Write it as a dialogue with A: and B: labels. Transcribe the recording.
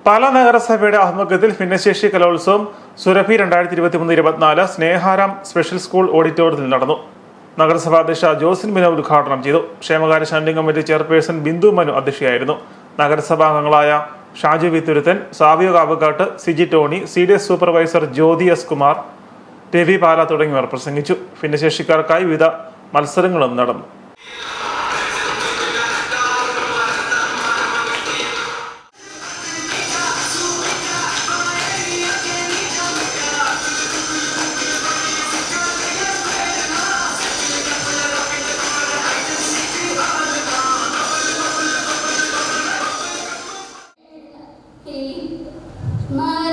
A: പാലാ നഗരസഭയുടെ ആഭിമുഖ്യത്തിൽ ഭിന്നശേഷി കലോത്സവം സുരഭി 2023-24 സ്നേഹാരാം സ്പെഷ്യൽ സ്കൂൾ ഓഡിറ്റോറിയത്തിൽ നടന്നു. നഗരസഭാ അധ്യക്ഷ ജോസിൻ ബിനോദ് ഉദ്ഘാടനം ചെയ്തു. ക്ഷേമകാര്യ standing committee chairperson Bindu Manu അധ്യക്ഷയായിരുന്നു. നഗരസഭാംഗങ്ങളായ Shaju Vithuruthan, Savio Kavukattu, Siji Tony, CDS supervisor Jyothi S Kumar, Ravi Pala തുടങ്ങിയവർ പ്രസംഗിച്ചു. ഭിന്നശേഷിക്കാർക്കായി വിവിധ മത്സരങ്ങളും നടന്നു.
B: My